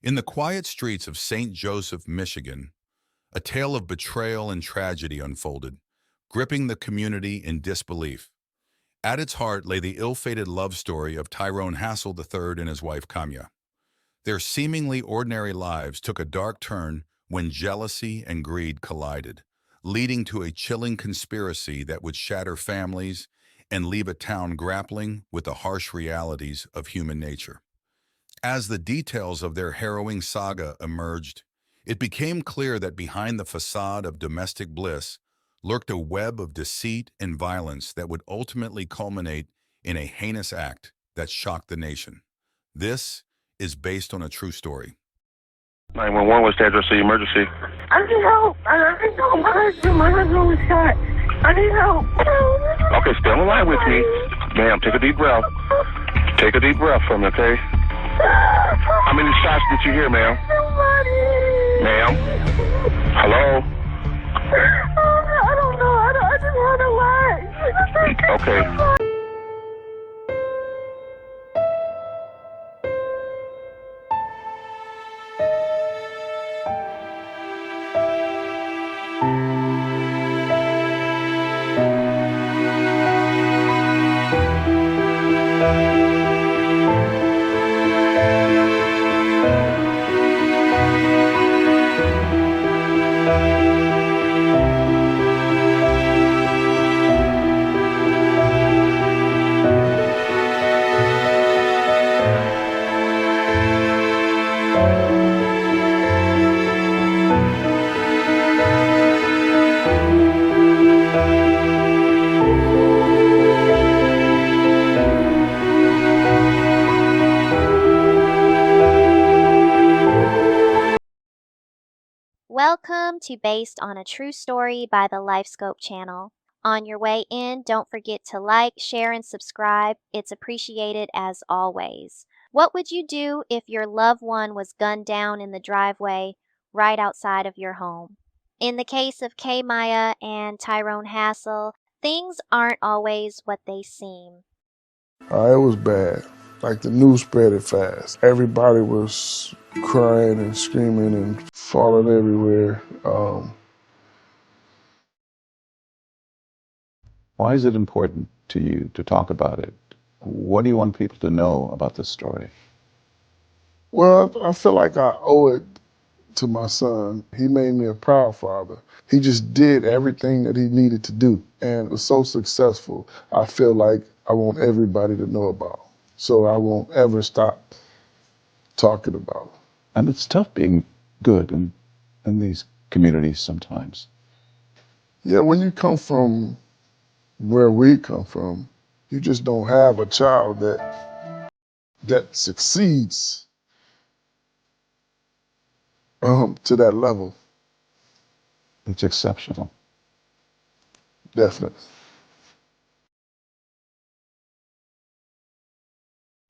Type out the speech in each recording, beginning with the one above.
In the quiet streets of St. Joseph, Michigan, a tale of betrayal and tragedy unfolded, gripping the community in disbelief. At its heart lay the ill-fated love story of Tyrone Hassel III and his wife Kemia. Their seemingly ordinary lives took a dark turn when jealousy and greed collided, leading to a chilling conspiracy that would shatter families and leave a town grappling with the harsh realities of human nature. As the details of their harrowing saga emerged, it became clear that behind the facade of domestic bliss lurked a web of deceit and violence that would ultimately culminate in a heinous act that shocked the nation. This is based on a true story. 911, what's the address of the emergency? I need help. I need help. My husband was shot. I need help. Okay, stay on the line with me. Ma'am, take a deep breath. Take a deep breath from me, okay? How many shots did you hear, ma'am? Ma'am? Hello? I don't know. I just want to lie. Okay. Welcome to Based on a True Story by the LifeScope channel. On your way in, don't forget to like, share, and subscribe. It's appreciated as always. What would you do if your loved one was gunned down in the driveway right outside of your home? In the case of Kemia and Tyrone Hassel, things aren't always what they seem. It was bad. Like the news spread it fast. Everybody was crying and screaming and falling everywhere. Why is it important to you to talk about it? What do you want people to know about this story? Well, I feel like I owe it to my son. He made me a proud father. He just did everything that he needed to do and was so successful. I feel like I want everybody to know about. So I won't ever stop talking about it. And it's tough being good in these communities sometimes. Yeah, when you come from where we come from, you just don't have a child that succeeds to that level. It's exceptional. Definitely.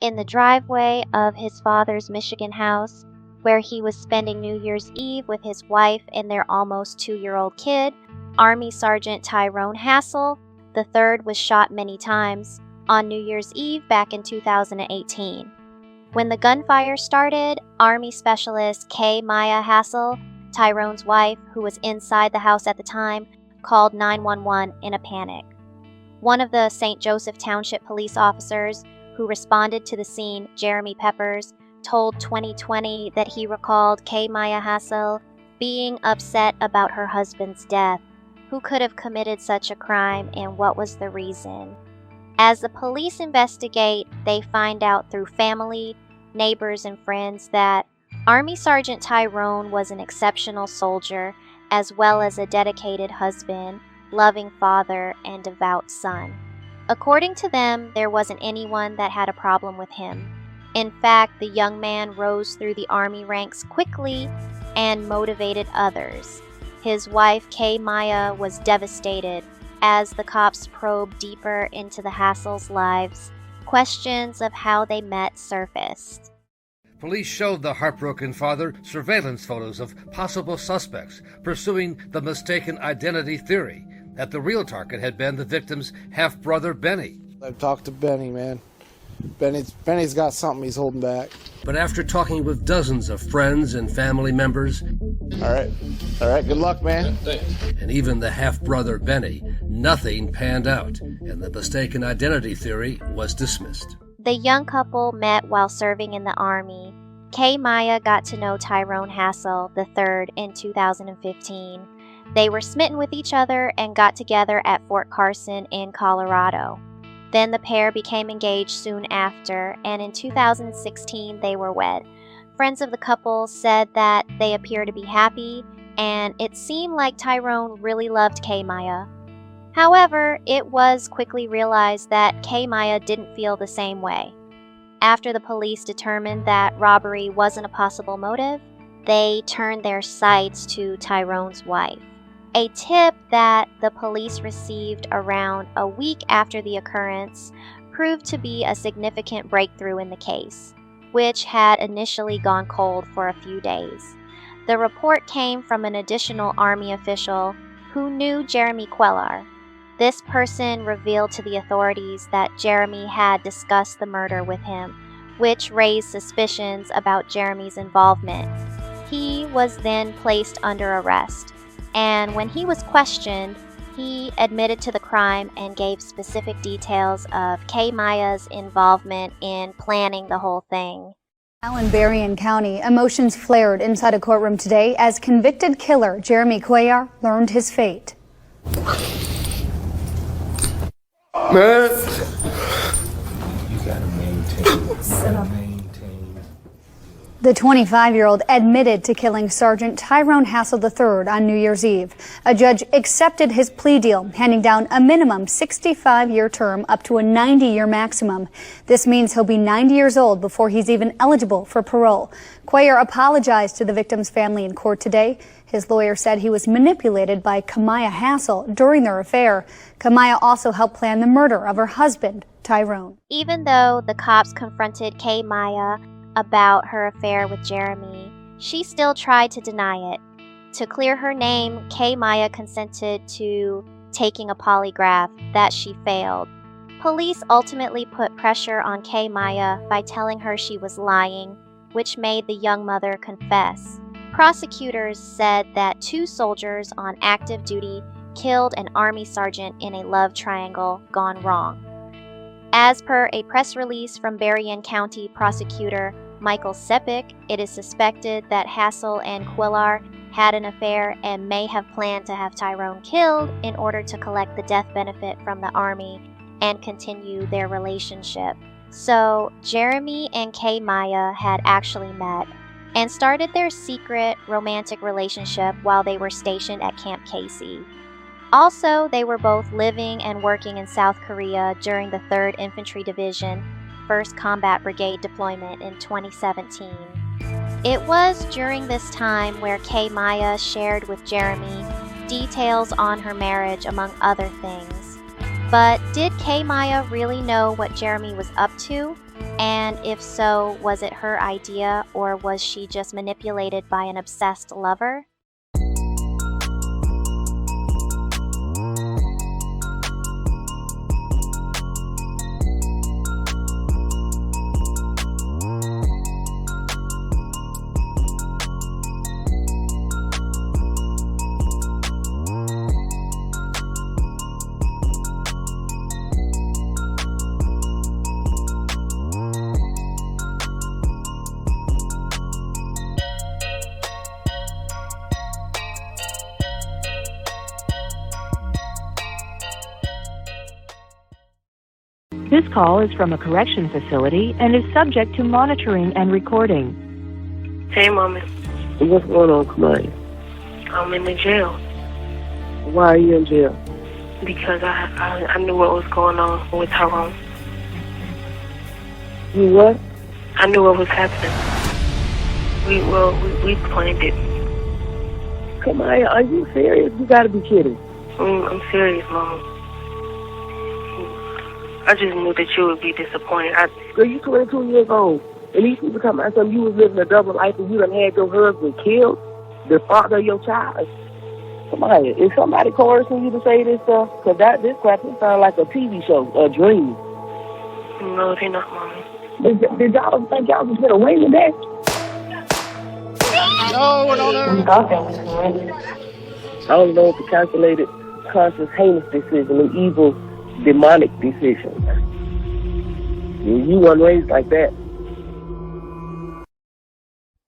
In the driveway of his father's Michigan house, where he was spending New Year's Eve with his wife and their almost 2-year-old kid, Army Sergeant Tyrone Hassel III was shot many times on New Year's Eve back in 2018. When the gunfire started, Army Specialist Kemia Hassel, Tyrone's wife, who was inside the house at the time, called 911 in a panic. One of the St. Joseph Township police officers who responded to the scene, Jeremy Peppers, told 2020 that he recalled Kemia Hassel being upset about her husband's death. Who could have committed such a crime and what was the reason? As the police investigate, they find out through family, neighbors, and friends that Army Sergeant Tyrone was an exceptional soldier, as well as a dedicated husband, loving father, and devout son. According to them, there wasn't anyone that had a problem with him. In fact, the young man rose through the Army ranks quickly and motivated others. His wife, Kemia, was devastated as the cops probed deeper into the Hassels' lives. Questions of how they met surfaced. Police showed the heartbroken father surveillance photos of possible suspects pursuing the mistaken identity theory that the real target had been the victim's half-brother, Benny. I talked to Benny, man. Benny's got something he's holding back. But after talking with dozens of friends and family members, All right, good luck, man. and even the half-brother Benny, nothing panned out, and the mistaken identity theory was dismissed. The young couple met while serving in the Army. Kemia got to know Tyrone Hassel III in 2015. They were smitten with each other and got together at Fort Carson in Colorado. Then the pair became engaged soon after, and in 2016 they were wed. Friends of the couple said that they appear to be happy, and it seemed like Tyrone really loved Kemia. However, it was quickly realized that Kemia didn't feel the same way. After the police determined that robbery wasn't a possible motive, they turned their sights to Tyrone's wife. A tip that the police received around a week after the occurrence proved to be a significant breakthrough in the case, which had initially gone cold for a few days. The report came from an additional Army official who knew Jeremy Cuellar. This person revealed to the authorities that Jeremy had discussed the murder with him, which raised suspicions about Jeremy's involvement. He was then placed under arrest, and when he was questioned, he admitted to the crime and gave specific details of Kemia's involvement in planning the whole thing. Now in Berrien County, emotions flared inside a courtroom today as convicted killer Jeremy Cuellar learned his fate. Man. You gotta maintain. The 25-year-old admitted to killing Sergeant Tyrone Hassel III on New Year's Eve. A judge accepted his plea deal, handing down a minimum 65-year term up to a 90-year maximum. This means he'll be 90 years old before he's even eligible for parole. Cuellar apologized to the victim's family in court today. His lawyer said he was manipulated by Kemia Hassel during their affair. Kemia also helped plan the murder of her husband, Tyrone. Even though the cops confronted Kemia about her affair with Jeremy, she still tried to deny it. To clear her name, Kemia consented to taking a polygraph that she failed. Police ultimately put pressure on Kemia by telling her she was lying, which made the young mother confess. Prosecutors said that 2 soldiers on active duty killed an Army sergeant in a love triangle gone wrong. As per a press release from Berrien County prosecutor Michael Sepik, it is suspected that Hassel and Cuellar had an affair and may have planned to have Tyrone killed in order to collect the death benefit from the Army and continue their relationship. So Jeremy and Kemia had actually met and started their secret romantic relationship while they were stationed at Camp Casey. Also, they were both living and working in South Korea during the 3rd Infantry Division, 1st Combat Brigade deployment in 2017. It was during this time where Kemia shared with Jeremy details on her marriage, among other things. But did Kemia really know what Jeremy was up to? And if so, was it her idea, or was she just manipulated by an obsessed lover? This call is from a correction facility and is subject to monitoring and recording. Hey, Mommy. What's going on, Kemia? I'm in the jail. Why are you in jail? Because I knew what was going on with Tyrone. You what? I knew what was happening. We planned it. Kemia, are you serious? You gotta be kidding. I'm serious, Mama. I just knew that you would be disappointed. Girl, you 22 years old, and these people come out and you was living a double life and you done had your husband killed, the father of your child. Kemia, is somebody coercing you to say this stuff? Because this crap sounds like a TV show, a dream. No, they not, Mommy. Did y'all think y'all was get away with that? No, We thought that was good. I don't know if it's a calculated, conscious, heinous decision, an evil, demonic decision. You weren't raised like that.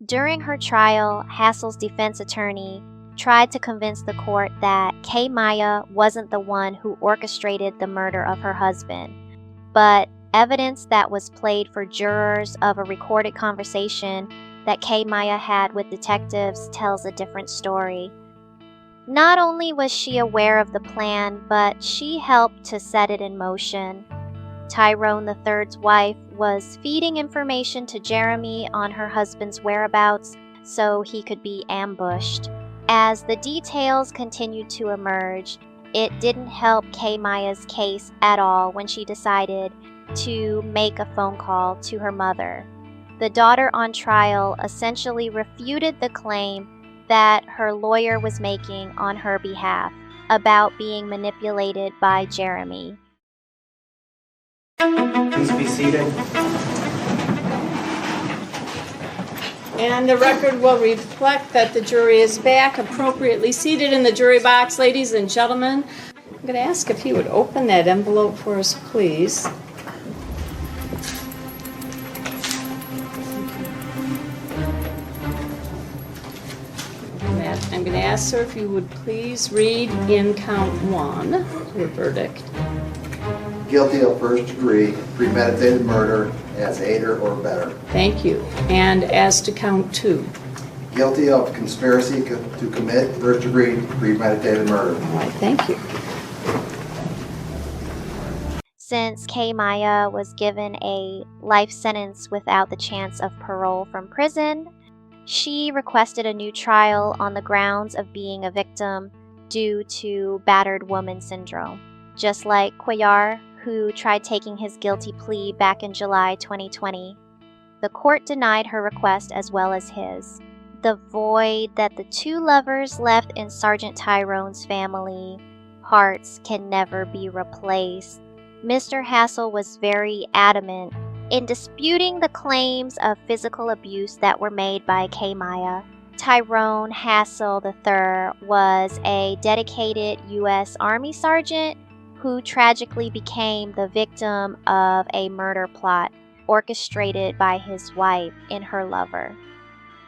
During her trial, Hassel's defense attorney tried to convince the court that Kemia wasn't the one who orchestrated the murder of her husband, but evidence that was played for jurors of a recorded conversation that Kemia had with detectives tells a different story. Not only was she aware of the plan, but she helped to set it in motion. Tyrone III's wife was feeding information to Jeremy on her husband's whereabouts so he could be ambushed. As the details continued to emerge, it didn't help Kemia's case at all when she decided to make a phone call to her mother. The daughter on trial essentially refuted the claim that her lawyer was making on her behalf about being manipulated by Jeremy. Please be seated. And the record will reflect that the jury is back, appropriately seated in the jury box. Ladies and gentlemen, I'm going to ask if you would open that envelope for us, please. I'm going to ask, sir, if you would please read in count 1 your verdict. Guilty of first degree premeditated murder as aider or abettor. Thank you. And as to count 2. Guilty of conspiracy to commit first degree premeditated murder. All right, thank you. Since Kemia was given a life sentence without the chance of parole from prison, she requested a new trial on the grounds of being a victim due to battered woman syndrome. Just like Cuellar, who tried taking his guilty plea back in July 2020. The court denied her request as well as his. The void that the two lovers left in Sergeant Tyrone's family hearts can never be replaced. Mr. Hassel was very adamant in disputing the claims of physical abuse that were made by Kemia. Tyrone Hassel III was a dedicated U.S. Army sergeant who tragically became the victim of a murder plot orchestrated by his wife and her lover.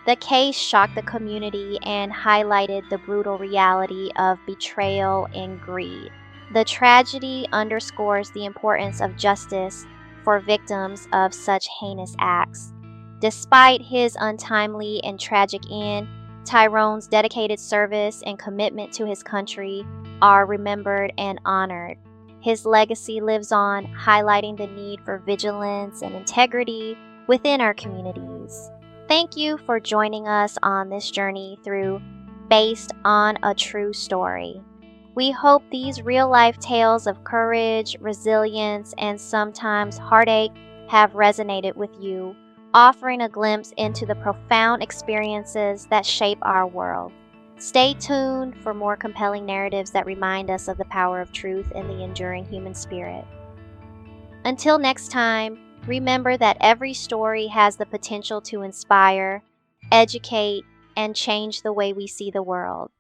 The case shocked the community and highlighted the brutal reality of betrayal and greed. The tragedy underscores the importance of justice for victims of such heinous acts. Despite his untimely and tragic end, Tyrone's dedicated service and commitment to his country are remembered and honored. His legacy lives on, highlighting the need for vigilance and integrity within our communities. Thank you for joining us on this journey based on a true story. We hope these real-life tales of courage, resilience, and sometimes heartache have resonated with you, offering a glimpse into the profound experiences that shape our world. Stay tuned for more compelling narratives that remind us of the power of truth and the enduring human spirit. Until next time, remember that every story has the potential to inspire, educate, and change the way we see the world.